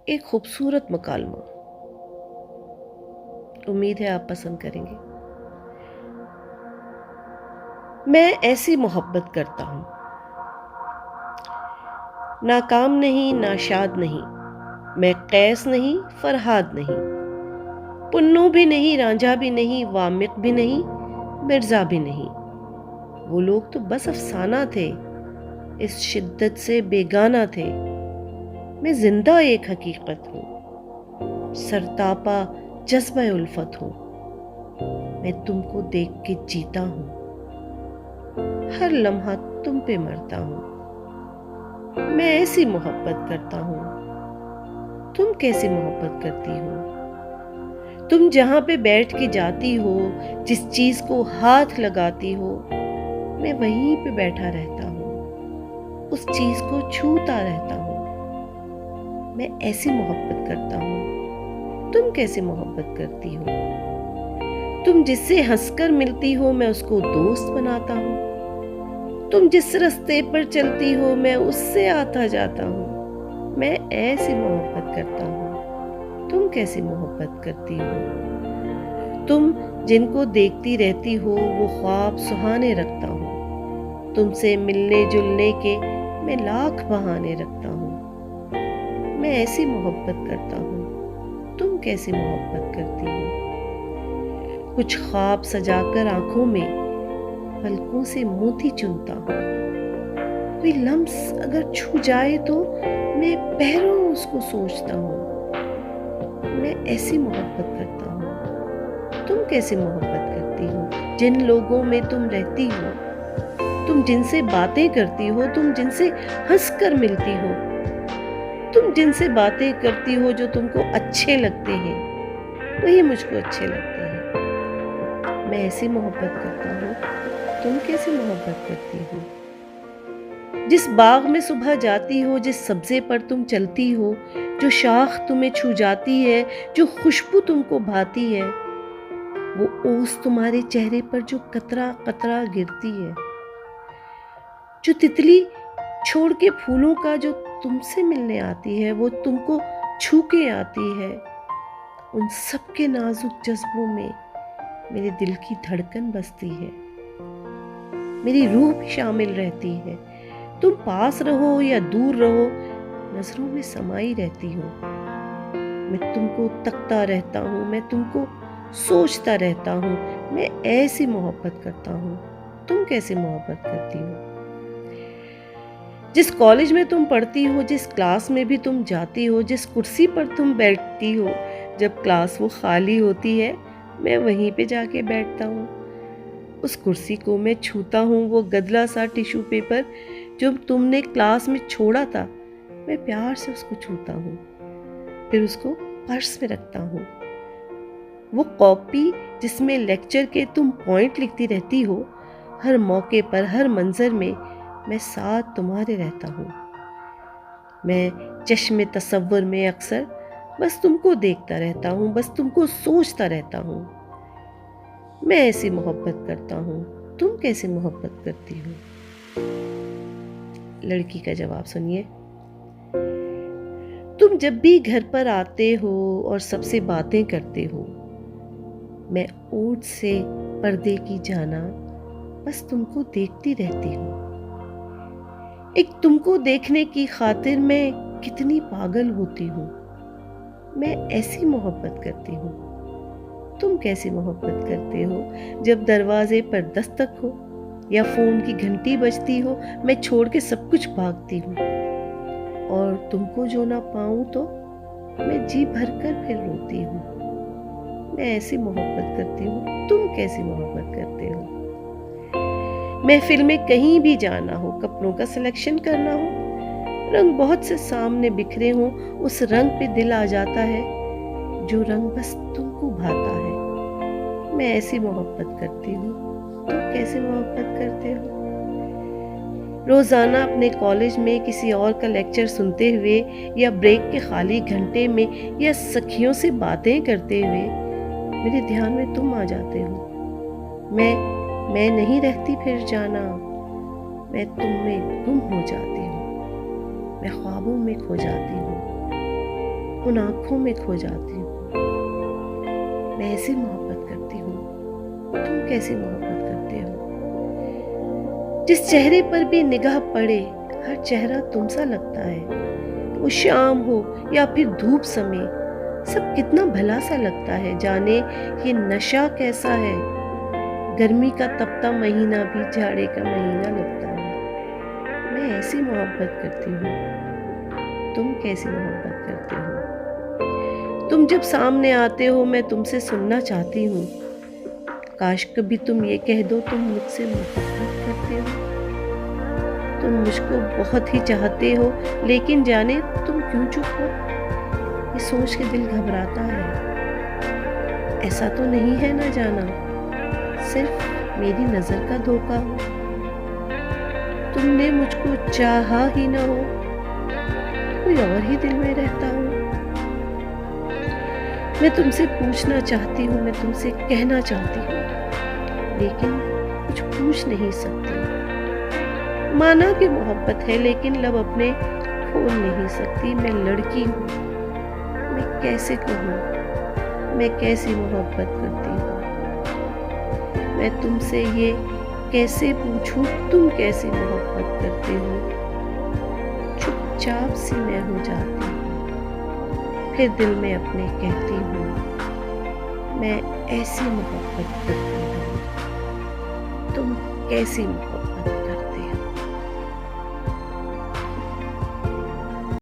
एक खूबसूरत मुकालमा। उम्मीद है आप पसंद करेंगे। मैं ऐसी मोहब्बत करता हूँ, नाकाम नहीं, नाशाद नहीं, मैं कैस नहीं, फरहाद नहीं, पुन्नू भी नहीं, रांझा भी नहीं, वामिक भी नहीं, मिर्ज़ा भी नहीं। वो लोग तो बस अफ़साना थे, इस शिद्दत से बेगाना थे। मैं ज़िंदा एक हकीकत हूँ, सरतापा जज़्बे उल्फत हूँ। मैं तुमको देख के जीता हूँ, हर लम्हा तुम पे मरता हूँ। मैं ऐसी मोहब्बत करता हूँ। तुम कैसी मोहब्बत करती हो? तुम जहाँ पे बैठ के जाती हो, जिस चीज़ को हाथ लगाती हो, मैं वहीं पे बैठा रहता हूँ, उस चीज़ को छूता रहता हूँ। मैं ऐसी मोहब्बत करता हूँ। तुम कैसी मोहब्बत करती हो? तुम जिससे हंसकर मिलती हो, मैं उसको दोस्त बनाता हूँ। तुम जिस रास्ते पर चलती हो, मैं उससे आता जाता हूँ। मैं ऐसी मोहब्बत करता हूँ। तुम कैसी मोहब्बत करती हो? तुम जिनको देखती रहती हो, वो ख्वाब सुहाने रखता हूँ। तुमसे मिलने जुलने के मैं लाख बहाने रखता हूँ। मैं ऐसी मोहब्बत करता हूँ। तुम कैसी मोहब्बत करती हो? कुछ ख्वाब सजाकर आंखों में पलकों से मोती चुनता हूँ। कोई लम्स अगर छू जाए तो मैं पैरों उसको सोचता हूँ। मैं ऐसी मोहब्बत करता हूँ। तुम कैसी मोहब्बत करती हो? जिन लोगों में तुम रहती हो, तुम जिनसे बातें करती हो, तुम जिनसे हंसकर मिलती हो, तुम जिनसे बातें करती हो जो तुमको अच्छे लगते हैं, वही मुझको अच्छे लगते हैं। मैं ऐसी मोहब्बत करता हूँ। तुम कैसी मोहब्बत करती हो? जिस बाग में सुबह जाती हो, जिस सब्जे पर तुम चलती हो, जो शाख तुम्हें छू जाती है, जो खुशबू तुमको भाती है, वो ओस तुम्हारे चेहरे पर जो कतरा कतरा गिरती है, जो तितली छोड़ के फूलों का जो तुमसे मिलने आती है, वो तुमको छू के आती है, उन सब के नाजुक जज्बों में मेरे दिल की धड़कन बसती है, मेरी रूह भी शामिल रहती है। तुम पास रहो या दूर रहो, नजरों में समाई रहती हो। मैं तुमको तकता रहता हूँ, मैं तुमको सोचता रहता हूँ। मैं ऐसी मोहब्बत करता हूँ। तुम कैसे मोहब्बत करती हो? जिस कॉलेज में तुम पढ़ती हो, जिस क्लास में भी तुम जाती हो, जिस कुर्सी पर तुम बैठती हो, जब क्लास वो खाली होती है, मैं वहीं पे जाके बैठता हूँ। उस कुर्सी को मैं छूता हूँ, वो गदला सा टिश्यू पेपर जो तुमने क्लास में छोड़ा था, मैं प्यार से उसको छूता हूँ, फिर उसको पर्स में रखता हूँ। वो कॉपी जिसमें लेक्चर के तुम पॉइंट लिखती रहती हो, हर मौके पर, हर मंजर में मैं साथ तुम्हारे रहता हूँ। मैं चश्मे तसव्वुर में अक्सर बस तुमको देखता रहता हूँ, बस तुमको सोचता रहता हूँ। मैं ऐसी मोहब्बत करता हूँ। तुम कैसी मोहब्बत करती हो? लड़की का जवाब सुनिए। तुम जब भी घर पर आते हो और सबसे बातें करते हो, मैं ओट से पर्दे की जाना बस तुमको देखती रहती हूँ। एक तुमको देखने की खातिर मैं कितनी पागल होती हूँ। मैं ऐसी मोहब्बत करती हूँ। तुम कैसी मोहब्बत करते हो? जब दरवाजे पर दस्तक हो या फोन की घंटी बजती हो, मैं छोड़ के सब कुछ भागती हूँ, और तुमको जो ना पाऊं तो मैं जी भरकर फिर रोती हूँ। मैं ऐसी मोहब्बत करती हूँ। तुम कैसी मोहब्बत करते हो? महफिल में कहीं भी जाना हो, कपड़ों का सिलेक्शन करना हो, रंग बहुत से सामने बिखरे हों, उस रंग पे दिल आ जाता है जो रंग बस तुमको भाता है। मैं ऐसी मोहब्बत करती हूँ। तुम कैसी मोहब्बत करते हो? रोजाना अपने कॉलेज में किसी और का लेक्चर सुनते हुए, या ब्रेक के खाली घंटे में, या सखियों से बातें करते हुए मेरे ध्यान में तुम आ जाते हो। मैं नहीं रहती फिर जाना, मैं तुम में गुम हो जाती हूँ, मैं ख्वाबों में खो जाती हूँ, उन आंखों में खो जाती हूँ। मैं ऐसी मोहब्बत करती हूँ, तुम कैसी मोहब्बत करते हो? जिस चेहरे पर भी निगाह पड़े, हर चेहरा तुमसा लगता है। वो शाम हो या फिर धूप समय, सब कितना भला सा लगता है। जाने ये नशा कैसा है, गर्मी का तपता महीना भी जाड़े का महीना लगता है। मैं ऐसी मोहब्बत करती हूँ, तुम कैसी मोहब्बत करते हो? तुम जब सामने आते हो मैं तुमसे सुनना चाहती हूँ। काश कभी तुम ये कह दो तुम मुझसे मोहब्बत करते हो। तुम मुझको बहुत ही चाहते हो, लेकिन जाने तुम क्यों चुप हो? ये सोच के दिल घबराता है। ऐसा तो नहीं है ना जाना, सिर्फ मेरी नजर का धोखा हो। तुमने मुझको चाहा ही ना हो, कोई और ही दिल में रहता हो। मैं तुमसे पूछना चाहती हूँ, मैं तुमसे कहना चाहती हूँ, लेकिन कुछ पूछ नहीं सकती। माना कि मोहब्बत है, लेकिन लब अपने खोल नहीं सकती। मैं लड़की हूँ, मैं कैसे कहूँ मैं कैसी मोहब्बत करती हूँ? मैं तुमसे ये कैसे पूछूं तुम कैसी मोहब्बत करते हो? चुपचाप सी मैं हो जाती हूँ, फिर दिल में अपने कहती हूँ मैं ऐसी मोहब्बत करती हूँ, तुम कैसी मोहब्बत